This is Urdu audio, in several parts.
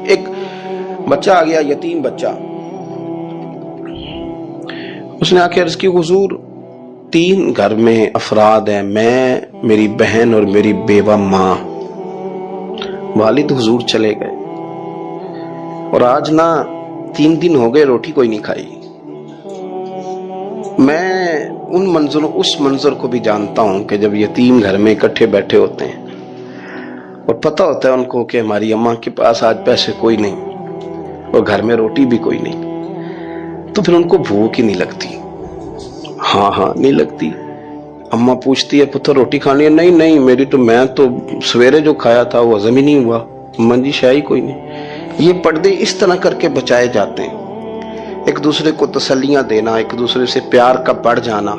ایک بچہ آ گیا، یتیم بچہ، اس نے آ کے عرض کی حضور 3 گھر میں افراد ہیں، میں، میری بہن اور میری بیوہ ماں، والد حضور چلے گئے اور آج نہ 3 دن ہو گئے روٹی کوئی نہیں کھائی۔ میں اس منظر کو بھی جانتا ہوں کہ جب یتیم گھر میں اکٹھے بیٹھے ہوتے ہیں اور پتہ ہوتا ہے ان کو کہ ہماری اماں کے پاس آج پیسے کوئی نہیں اور گھر میں روٹی بھی کوئی نہیں، تو پھر ان کو بھوک ہی نہیں لگتی۔ ہاں نہیں لگتی۔ اماں پوچھتی ہے پتر روٹی کھانی ہے؟ نہیں میری تو، میں تو سویرے جو کھایا تھا وہ ہضم ہی نہیں ہوا، اماں جی شاہی کوئی نہیں۔ یہ پردے اس طرح کر کے بچائے جاتے ہیں، ایک دوسرے کو تسلیاں دینا، ایک دوسرے سے پیار کا بڑھ جانا،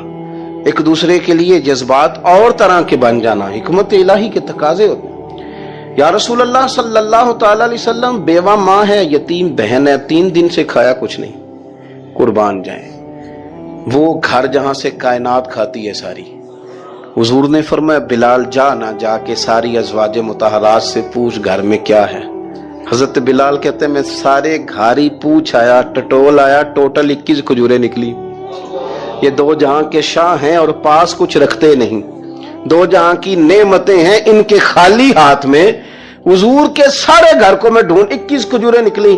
ایک دوسرے کے لیے جذبات اور طرح کے بن جانا، حکمت الہی کے تقاضے ہوتے ہیں۔ یا رسول اللہ صلی اللہ تعالی علیہ وسلم، بیوہ ماں ہے، یتیم بہن ہے، 3 دن سے کھایا کچھ نہیں، قربان جائیں وہ گھر جہاں سے کائنات کھاتی ہے ساری۔ حضور نے فرمایا بلال جا کے ساری ازواج مطہرات سے پوچھ گھر میں کیا ہے۔ حضرت بلال کہتے ہیں میں سارے گھاری پوچھ آیا، ٹٹول آیا، ٹوٹل 21 کھجوریں نکلی۔ یہ 2 جہاں کے شاہ ہیں اور پاس کچھ رکھتے نہیں، 2 جہاں کی نعمتیں ہیں، ان کے خالی ہاتھ میں حضور کے سارے گھر کو میں ڈھونڈ 21 کھجوریں نکلی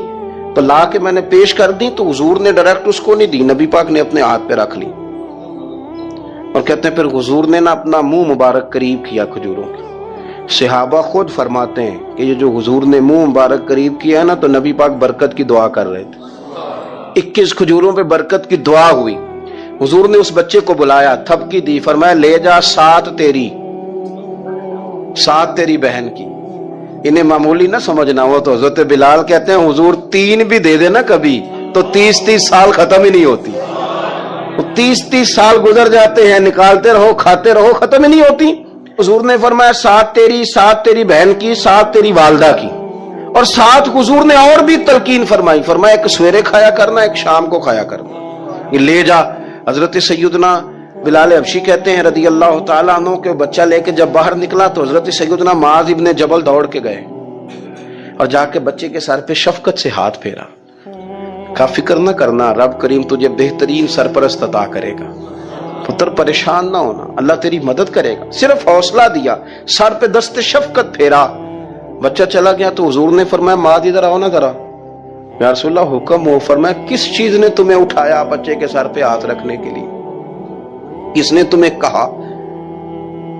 تو لا کے میں نے پیش کر دی، تو حضور نے ڈائریکٹ اس کو نہیں دی، نبی پاک نے اپنے ہاتھ پہ رکھ لی اور کہتے ہیں پھر حضور نے نا اپنا منہ مبارک قریب کیا کھجوروں کے۔ صحابہ خود فرماتے ہیں کہ یہ جو حضور نے منہ مبارک قریب کیا ہے نا تو نبی پاک برکت کی دعا کر رہے تھے، 21 کھجوروں پہ برکت کی دعا ہوئی۔ حضور نے اس بچے کو بلایا، تھپکی دی، فرمایا لے جا 7 تیری بہن کی۔ انہیں معمولی نہ سمجھنا ہو تو حضرت بلال کہتے ہیں حضور 3 بھی دے دینا کبھی تو 30 سال ختم ہی نہیں ہوتی، 30 سال گزر جاتے ہیں، نکالتے رہو کھاتے رہو، ختم ہی نہیں ہوتی۔ حضور نے فرمایا 7 تیری، 7 تیری بہن کی، 7 تیری والدہ کی، اور 7 حضور نے اور بھی تلقین فرمائی، فرمایا ایک سویرے کھایا کرنا، ایک شام کو کھایا کرنا، یہ لے جا۔ حضرت سیدنا بلال حبشی کہتے ہیں رضی اللہ تعالیٰ عنہ کہ بچہ لے کے جب باہر نکلا تو حضرت سیدنا معاذ ابن جبل دوڑ کے گئے اور جا کے بچے کے سر پہ شفقت سے ہاتھ پھیرا، کہا فکر نہ کرنا، رب کریم تجھے بہترین سرپرست عطا کرے گا، پتر پریشان نہ ہونا، اللہ تیری مدد کرے گا۔ صرف حوصلہ دیا، سر پہ دست شفقت پھیرا، بچہ چلا گیا تو حضور نے فرمایا معاذ ادھر آؤ نا ذرا۔ یا رسول اللہ حکم ہو۔ فرمایا کس چیز نے تمہیں اٹھایا بچے کے سر پہ ہاتھ رکھنے کے لیے؟ کس نے تمہیں کہا؟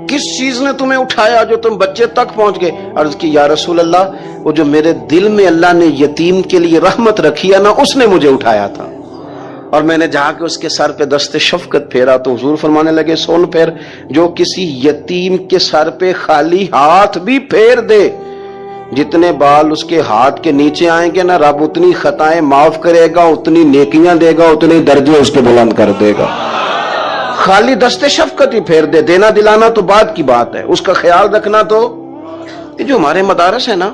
کس چیز نے تمہیں اٹھایا جو تم بچے تک پہنچ گئے؟ عرض کی یا رسول اللہ وہ جو میرے دل میں اللہ نے یتیم کے لیے رحمت رکھی ہے نا، اس نے مجھے اٹھایا تھا، اور میں نے جا کے اس کے سر پہ دست شفقت پھیرا تو حضور فرمانے لگے سن پھر، جو کسی یتیم کے سر پہ خالی ہاتھ بھی پھیر دے، جتنے بال اس کے ہاتھ کے نیچے آئیں گے نا، رب اتنی خطائیں معاف کرے گا، اتنی نیکیاں دے گا، اتنے درجے اس کے بلند کر دے گا۔ خالی دست شفقت ہی پھیر دے، دینا دلانا تو بعد کی بات ہے، اس کا خیال رکھنا تو۔ یہ جو ہمارے مدارس ہیں نا،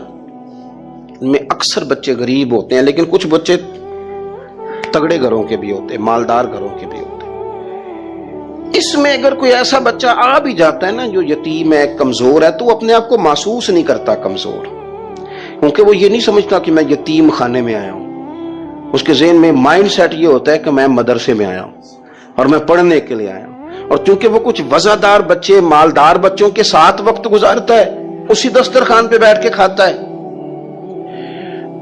ان میں اکثر بچے غریب ہوتے ہیں، لیکن کچھ بچے تگڑے گھروں کے بھی ہوتے ہیں، مالدار گھروں کے بھی ہوتے ہیں۔ اس میں اگر کوئی ایسا بچہ آ بھی جاتا ہے نا جو یتیم ہے، کمزور ہے، تو وہ اپنے آپ کو محسوس نہیں کرتا کمزور، کیونکہ وہ یہ نہیں سمجھتا کہ میں یتیم خانے میں آیا ہوں۔ اس کے ذہن میں مائنڈ سیٹ یہ ہوتا ہے کہ میں مدرسے میں آیا ہوں اور میں پڑھنے کے لیے آیا ہوں، اور چونکہ وہ کچھ وزادار بچے، مالدار بچوں کے ساتھ وقت گزارتا ہے، اسی دسترخوان پہ بیٹھ کے کھاتا ہے،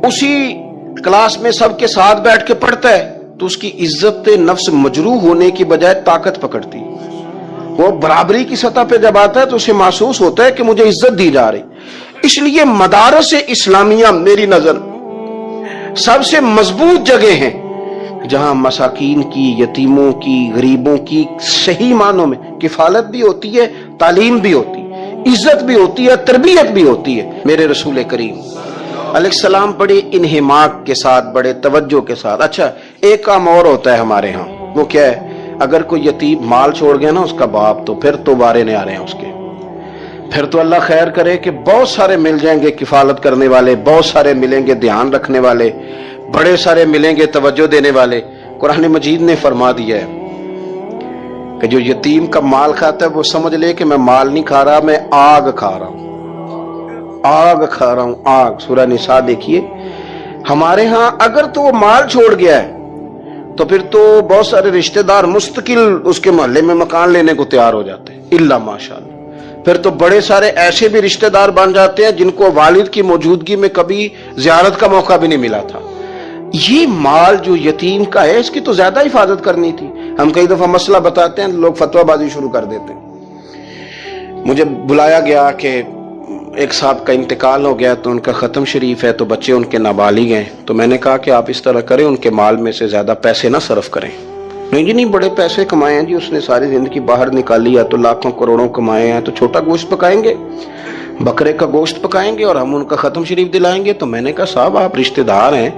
اسی کلاس میں سب کے ساتھ بیٹھ کے پڑھتا ہے، تو اس کی عزت نفس مجروح ہونے کی بجائے طاقت پکڑتی ہے۔ وہ برابری کی سطح پہ جب آتا ہے تو اسے محسوس ہوتا ہے کہ مجھے عزت دی جا رہی۔ اس لیے مدارس اسلامیہ میری نظر سب سے مضبوط جگہ ہیں جہاں مساکین کی، یتیموں کی، غریبوں کی صحیح معنوں میں کفالت بھی ہوتی ہے، تعلیم بھی ہوتی ہے، عزت بھی ہوتی ہے، تربیت بھی ہوتی ہے۔ میرے رسول کریم علیہ السلام بڑے انہماک کے ساتھ، بڑے توجہ کے ساتھ۔ اچھا ایک کام اور ہوتا ہے ہمارے ہاں، وہ کیا ہے؟ اگر کوئی یتیم مال چھوڑ گیا نا اس کا باپ، تو پھر تو بارے نہیں آ رہے ہیں اس کے، پھر تو اللہ خیر کرے کہ بہت سارے مل جائیں گے کفالت کرنے والے، بہت سارے ملیں گے دھیان رکھنے والے، بڑے سارے ملیں گے توجہ دینے والے۔ قرآن مجید نے فرما دیا ہے کہ جو یتیم کا مال کھاتا ہے وہ سمجھ لے کہ میں مال نہیں کھا رہا، میں آگ کھا رہا ہوں، آگ کھا رہا ہوں، آگ۔ سورہ نساء دیکھیے، ہمارے ہاں اگر تو وہ مال چھوڑ گیا ہے تو پھر تو بہت سارے رشتہ دار مستقل اس کے محلے میں مکان لینے کو تیار ہو جاتے ہیں، الا ماشاءاللہ۔ پھر تو بڑے سارے ایسے بھی رشتہ دار بن جاتے ہیں جن کو والد کی موجودگی میں کبھی زیارت کا موقع بھی نہیں ملا تھا۔ یہ مال جو یتیم کا ہے اس کی تو زیادہ حفاظت کرنی تھی۔ ہم کئی دفعہ مسئلہ بتاتے ہیں، لوگ فتویٰ بازی شروع کر دیتے ہیں۔ مجھے بلایا گیا کہ ایک صاحب کا انتقال ہو گیا تو ان کا ختم شریف ہے، تو بچے ان کے نابالغ ہیں، تو میں نے کہا کہ آپ اس طرح کریں، ان کے مال میں سے زیادہ پیسے نہ صرف کریں۔ نہیں جی نہیں، بڑے پیسے کمائے ہیں جی، اس نے ساری زندگی باہر نکالی ہے تو لاکھوں کروڑوں کمائے ہیں، تو چھوٹا گوشت پکائیں گے، بکرے کا گوشت پکائیں گے اور ہم ان کا ختم شریف دلائیں گے۔ تو میں نے کہا صاحب آپ رشتہ دار ہیں،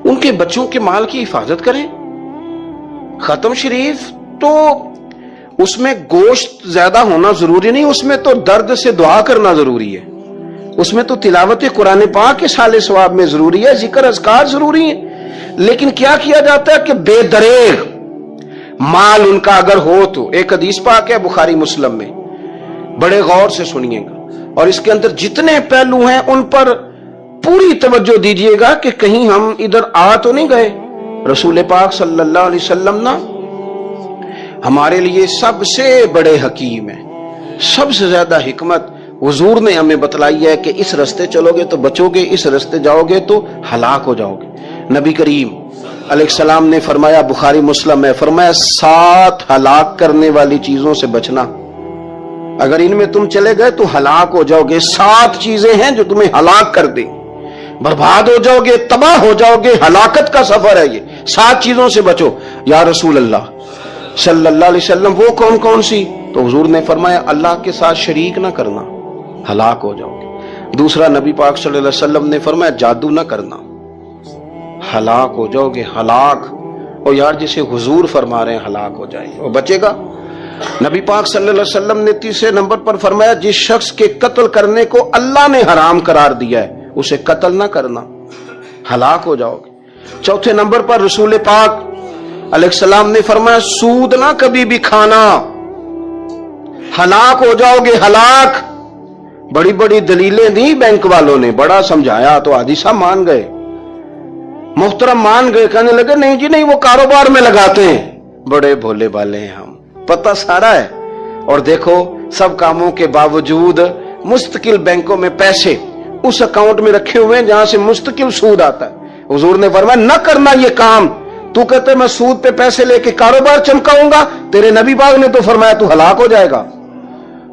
ان کے بچوں کے مال کی حفاظت کریں۔ ختم شریف تو اس میں گوشت زیادہ ہونا ضروری نہیں، اس میں تو درد سے دعا کرنا ضروری ہے، اس میں تو تلاوت قرآن پاک کے سال ثواب میں ضروری ہے، ذکر اذکار ضروری ہے۔ لیکن کیا کیا جاتا ہے کہ بے دریغ مال ان کا اگر ہو تو، ایک حدیث پاک ہے بخاری مسلم میں، بڑے غور سے سنیے گا اور اس کے اندر جتنے پہلو ہیں ان پر پوری توجہ دیجئے گا کہ کہیں ہم ادھر آ تو نہیں گئے۔ رسول پاک صلی اللہ علیہ وسلم نا ہمارے لیے سب سے بڑے حکیم ہیں، سب سے زیادہ حکمت حضور نے ہمیں بتلائی ہے کہ اس رستے چلو گے تو بچو گے، اس رستے جاؤ گے تو ہلاک ہو جاؤ گے۔ نبی کریم علیہ السلام نے فرمایا، بخاری مسلم ہے، فرمایا 7 ہلاک کرنے والی چیزوں سے بچنا، اگر ان میں تم چلے گئے تو ہلاک ہو جاؤ گے۔ 7 چیزیں ہیں جو تمہیں ہلاک کر دیں، برباد ہو جاؤ گے، تباہ ہو جاؤ گے، ہلاکت کا سفر ہے یہ، 7 چیزوں سے بچو۔ یا رسول اللہ صلی اللہ علیہ وسلم وہ کون کون سی؟ تو حضور نے فرمایا اللہ کے ساتھ شریک نہ کرنا، ہلاک ہو جاؤ گے۔ دوسرا نبی پاک صلی اللہ علیہ وسلم نے فرمایا جادو نہ کرنا، ہلاک ہو جاؤ گے، ہلاک۔ اور یار جسے حضور فرما رہے ہیں ہلاک ہو جائے وہ بچے گا۔ نبی پاک صلی اللہ علیہ وسلم نے تیسرے نمبر پر فرمایا جس شخص کے قتل کرنے کو اللہ نے حرام قرار دیا ہے اسے قتل نہ کرنا، ہلاک ہو جاؤ گے۔ چوتھے نمبر پر رسول پاک علیہ السلام نے فرمایا سود نہ کبھی بھی کھانا، ہلاک ہو جاؤ گے، ہلاک۔ بڑی بڑی دلیلیں دی بینک والوں نے، بڑا سمجھایا تو حاجی صاحب مان گئے، محترم مان گئے، کہنے لگے نہیں جی نہیں وہ کاروبار میں لگاتے ہیں۔ بڑے بھولے بالے ہیں ہم، پتہ سارا ہے۔ اور دیکھو سب کاموں کے باوجود مستقل بینکوں میں پیسے اس اکاؤنٹ میں رکھے ہوئے ہیں جہاں سے مستقل سود آتا ہے۔ حضور نے فرمایا نہ کرنا یہ کام۔ تو کہتے میں سود پہ پیسے لے کے کاروبار چمکاؤں گا، تیرے نبی پاک نے تو فرمایا تو ہلاک ہو جائے گا۔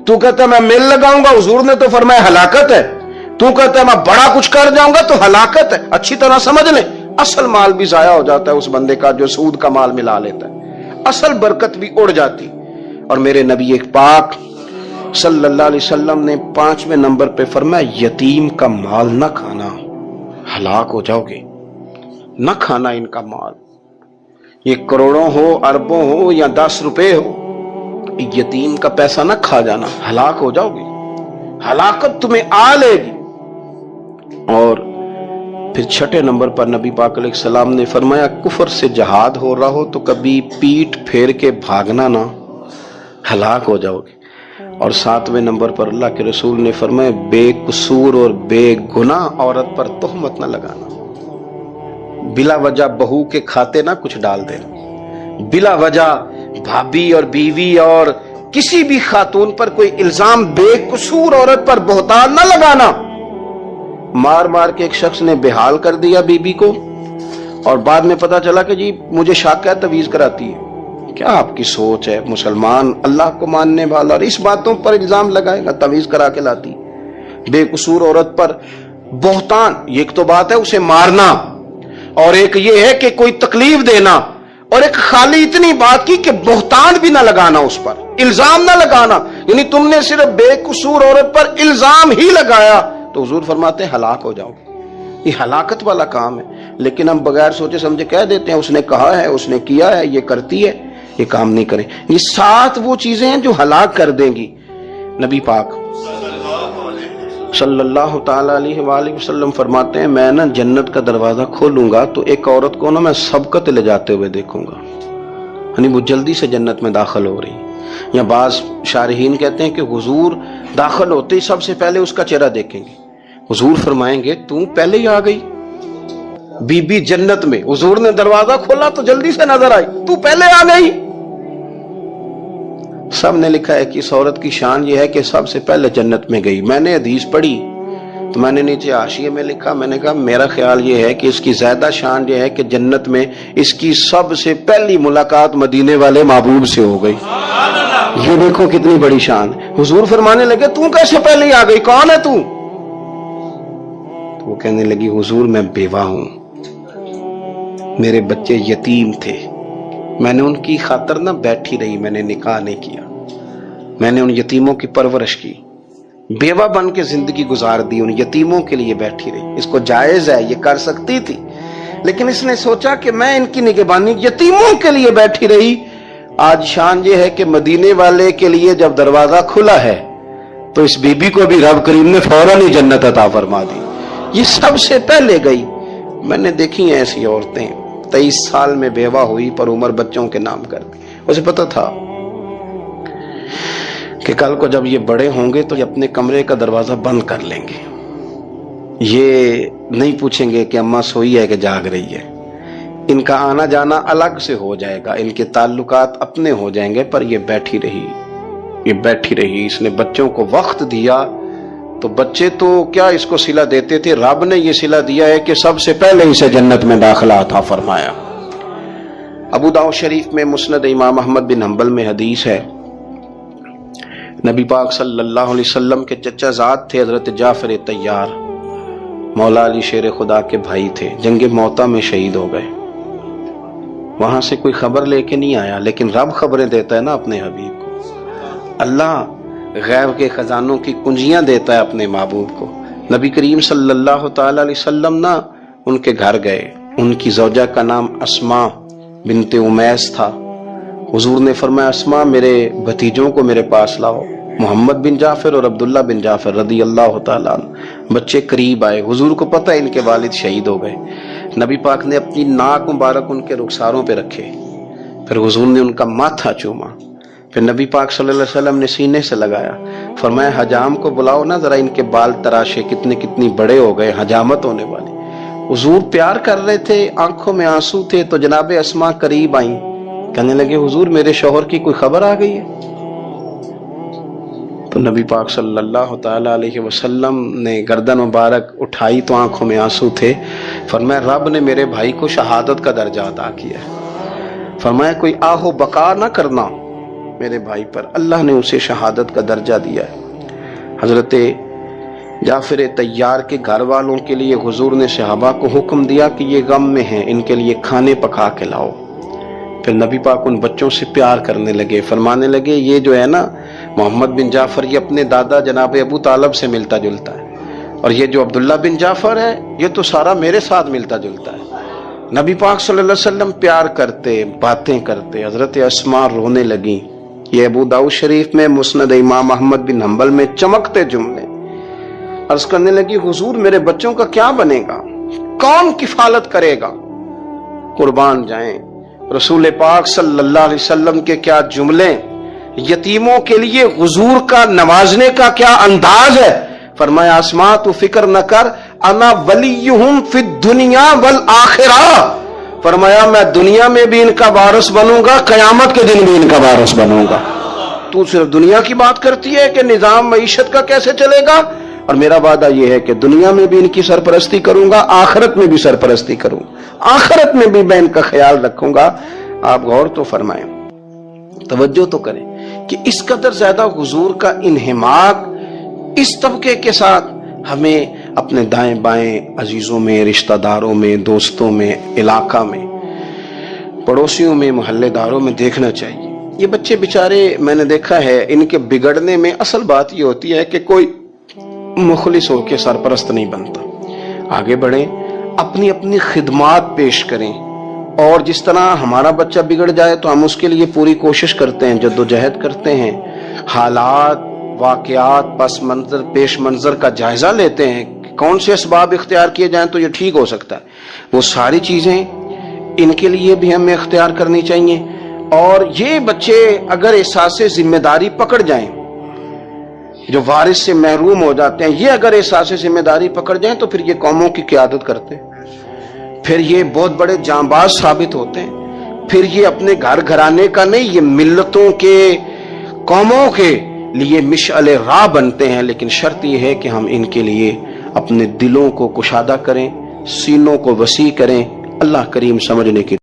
تو کہتا میں مل لگاؤں گا، حضور نے تو فرمایا ہلاکت ہے۔ تو کہتا میں بڑا کچھ کر جاؤں گا تو ہلاکت ہے۔ اچھی طرح سمجھ لیں، اصل مال بھی ضائع ہو جاتا ہے اس بندے کا جو سود کا مال ملا لیتا ہے، اصل برکت بھی اڑ جاتی۔ اور میرے نبی ایک پاک صلی اللہ علیہ وسلم نے 5ویں نمبر پہ فرمایا یتیم کا مال نہ کھانا، ہلاک ہو جاؤ گے، نہ کھانا ان کا مال، یہ کروڑوں ہو، اربوں ہو یا 10 روپے ہو، یتیم کا پیسہ نہ کھا جانا، ہلاک ہو جاؤ گے، ہلاکت تمہیں آ لے گی۔ اور پھر 6 نمبر پر نبی پاک علیہ السلام نے فرمایا کفر سے جہاد ہو رہا ہو تو کبھی پیٹ پھیر کے بھاگنا نہ، ہلاک ہو جاؤ گے۔ اور 7ویں نمبر پر اللہ کے رسول نے فرمایا بے قصور اور بے گناہ عورت پر تہمت نہ لگانا، بلا وجہ بہو کے کھاتے نہ کچھ ڈال دینا، بلا وجہ بھابھی اور بیوی اور کسی بھی خاتون پر کوئی الزام بے قصور عورت پر بہتان نہ لگانا۔ مار مار کے ایک شخص نے بحال کر دیا بیوی کو اور بعد میں پتا چلا کہ جی مجھے شک ہے تویز کراتی ہے۔ کیا آپ کی سوچ ہے؟ مسلمان اللہ کو ماننے والا اور اس باتوں پر الزام لگائے گا تویز کرا کے لاتی؟ بے قصور عورت پر بہتان، ایک تو بات ہے اسے مارنا اور ایک یہ ہے کہ کوئی تکلیف دینا، اور ایک خالی اتنی بات کی کہ بہتان بھی نہ لگانا، اس پر الزام نہ لگانا، یعنی تم نے صرف بے قصور عورت پر الزام ہی لگایا تو حضور فرماتے ہیں ہلاک ہو جاؤ گے۔ یہ ہلاکت والا کام ہے، لیکن ہم بغیر سوچے سمجھے کہہ دیتے ہیں اس نے کہا ہے، اس نے کیا ہے، یہ کرتی ہے، یہ کام نہیں کریں۔ یہ 7 وہ چیزیں ہیں جو ہلاک کر دیں گی۔ نبی پاک صلی اللہ تعالی علیہ وآلہ وسلم فرماتے ہیں میں نا جنت کا دروازہ کھولوں گا تو ایک عورت کو نا میں سبقت لے جاتے ہوئے دیکھوں گا، یعنی وہ جلدی سے جنت میں داخل ہو رہی. یا بعض شارحین کہتے ہیں کہ حضور داخل ہوتے ہی سب سے پہلے اس کا چہرہ دیکھیں گے. حضور فرمائیں گے تو پہلے ہی آ گئی بی بی جنت میں. حضور نے دروازہ کھولا تو جلدی سے نظر آئی, تو پہلے آ گئی. سب نے لکھا ہے کہ اس عورت کی شان یہ ہے کہ سب سے پہلے جنت میں گئی. میں نے حدیث پڑھی تو میں نے نیچے حاشیے میں لکھا, میں نے کہا میرا خیال یہ ہے کہ اس کی زیادہ شان یہ ہے کہ جنت میں اس کی سب سے پہلی ملاقات مدینے والے محبوب سے ہو گئی. یہ دیکھو کتنی بڑی شان. حضور فرمانے لگے تو کیسے پہلے ہی آ گئی, کون ہے تو؟ وہ کہنے لگی حضور میں بیوہ ہوں, میرے بچے یتیم تھے, میں نے ان کی خاطر نہ بیٹھی رہی, میں نے نکاح نہیں کیا, میں نے ان یتیموں کی پرورش کی, بیوہ بن کے زندگی گزار دی, ان یتیموں کے لیے بیٹھی رہی. اس کو جائز ہے, یہ کر سکتی تھی, لیکن اس نے سوچا کہ میں ان کی نگہبانی یتیموں کے لیے بیٹھی رہی. آج شان یہ ہے کہ مدینے والے کے لیے جب دروازہ کھلا ہے تو اس بی بی کو بھی رب کریم نے فوراً ہی جنت عطا فرما دی. یہ سب سے پہلے گئی. میں نے دیکھی ہیں ایسی عورتیں 23 سال میں بیوہ ہوئی پر عمر بچوں کے نام کر دی. اسے پتہ تھا کہ کل کو جب یہ بڑے ہوں گے تو یہ اپنے کمرے کا دروازہ بند کر لیں گے, یہ نہیں پوچھیں گے کہ اماں سوئی ہے کہ جاگ رہی ہے. ان کا آنا جانا الگ سے ہو جائے گا, ان کے تعلقات اپنے ہو جائیں گے, پر یہ بیٹھی رہی, یہ بیٹھی رہی. اس نے بچوں کو وقت دیا تو بچے تو کیا اس کو صلہ دیتے تھے, رب نے یہ صلہ دیا ہے کہ سب سے پہلے اسے جنت میں داخلہ عطا فرمایا. ابو داؤد شریف میں مسند امام احمد بن حنبل میں حدیث ہے, نبی پاک صلی اللہ علیہ وسلم کے چچا زاد تھے حضرت جعفر طیار, مولا علی شیر خدا کے بھائی تھے, جنگ موتا میں شہید ہو گئے. وہاں سے کوئی خبر لے کے نہیں آیا, لیکن رب خبریں دیتا ہے نا اپنے حبیب کو. اللہ غیب کے خزانوں کی کنجیاں دیتا ہے اپنے محبوب کو. نبی کریم صلی اللہ تعالی علیہ وسلم نا ان کے گھر گئے, ان کی زوجہ کا نام اسماء بنت امیس تھا. حضور نے فرمایا اسماء میرے بھتیجوں کو میرے پاس لاؤ, محمد بن جعفر اور عبداللہ بن جعفر رضی اللہ تعالیٰ عنہ. بچے قریب آئے, حضور کو پتہ ان کے والد شہید ہو گئے. نبی پاک نے اپنی ناک مبارک ان کے رخساروں پہ رکھے, پھر حضور نے ان کا ماتھا چوما, پھر نبی پاک صلی اللہ علیہ وسلم نے سینے سے لگایا, فرمایا حجام کو بلاؤ نا ذرا, ان کے بال تراشے, کتنی بڑے ہو گئے, حجامت ہونے والی. حضور پیار کر رہے تھے, آنکھوں میں آنسو تھے, تو جناب اسماء قریب آئیں, کہنے لگے حضور میرے شوہر کی کوئی خبر آ گئی ہے؟ تو نبی پاک صلی اللہ تعالی علیہ وسلم نے گردن مبارک اٹھائی تو آنکھوں میں آنسو تھے. فرمایا رب نے میرے بھائی کو شہادت کا درجہ عطا کیا ہے. فرمایا کوئی آہ و بقا نہ کرنا میرے بھائی پر, اللہ نے اسے شہادت کا درجہ دیا ہے. حضرت جعفر طیار کے گھر والوں کے لیے حضور نے صحابہ کو حکم دیا کہ یہ غم میں ہیں, ان کے لیے کھانے پکا کے لاؤ. پھر نبی پاک ان بچوں سے پیار کرنے لگے, فرمانے لگے یہ جو ہے نا محمد بن جعفر یہ اپنے دادا جناب ابو طالب سے ملتا جلتا ہے, اور یہ جو عبداللہ بن جعفر ہے یہ تو سارا میرے ساتھ ملتا جلتا ہے. نبی پاک صلی اللہ علیہ وسلم پیار کرتے, باتیں کرتے. حضرت اسماء رونے لگیں. یہ ابو داؤد شریف میں مسند امام احمد بن حنبل میں چمکتے جملے. عرض کرنے لگی حضور میرے بچوں کا کیا بنے گا, کون کفالت کرے گا؟ قربان جائیں رسول پاک صلی اللہ علیہ وسلم کے کیا جملے, یتیموں کے لیے حضور کا نوازنے کا کیا انداز ہے. فرمایا اسماء تو فکر نہ کر, انا ولیہم فی الدنیا والآخرہ. فرمایا میں دنیا میں بھی ان کا وارث بنوں گا, قیامت کے دن بھی ان کا وارث بنوں گا. تو صرف دنیا کی بات کرتی ہے کہ نظام معیشت کا کیسے چلے گا, اور میرا وعدہ یہ ہے کہ دنیا میں بھی ان کی سرپرستی کروں گا, آخرت میں بھی سرپرستی کروں, آخرت میں بھی میں ان کا خیال رکھوں گا. آپ غور تو فرمائیں, توجہ تو کریں کہ اس قدر زیادہ حضور کا انہماک اس طبقے کے ساتھ ہمیں اپنے دائیں بائیں عزیزوں میں, رشتہ داروں میں, دوستوں میں, علاقہ میں, پڑوسیوں میں, محلے داروں میں دیکھنا چاہیے. یہ بچے بیچارے میں نے دیکھا ہے ان کے بگڑنے میں اصل بات یہ ہوتی ہے کہ کوئی مخلص ہو کے سرپرست نہیں بنتا. آگے بڑھیں, اپنی اپنی خدمات پیش کریں, اور جس طرح ہمارا بچہ بگڑ جائے تو ہم اس کے لیے پوری کوشش کرتے ہیں, جدوجہد کرتے ہیں, حالات, واقعات, پس منظر, پیش منظر کا جائزہ لیتے ہیں کہ کون سے اسباب اختیار کیے جائیں تو یہ ٹھیک ہو سکتا ہے. وہ ساری چیزیں ان کے لیے بھی ہمیں اختیار کرنی چاہیے, اور یہ بچے اگر احساس ذمہ داری پکڑ جائیں، جو وارث سے محروم ہو جاتے ہیں، یہ اگر احساس ذمہ داری پکڑ جائیں تو پھر یہ قوموں کی قیادت کرتے ہیں، پھر یہ بہت بڑے جانباز ثابت ہوتے ہیں، پھر یہ اپنے گھر گھرانے کا نہیں، یہ ملتوں کے، قوموں کے لیے مشعل راہ بنتے ہیں۔ لیکن شرط یہ ہے کہ ہم ان کے لیے اپنے دلوں کو کشادہ کریں، سینوں کو وسیع کریں۔ اللہ کریم سمجھنے کی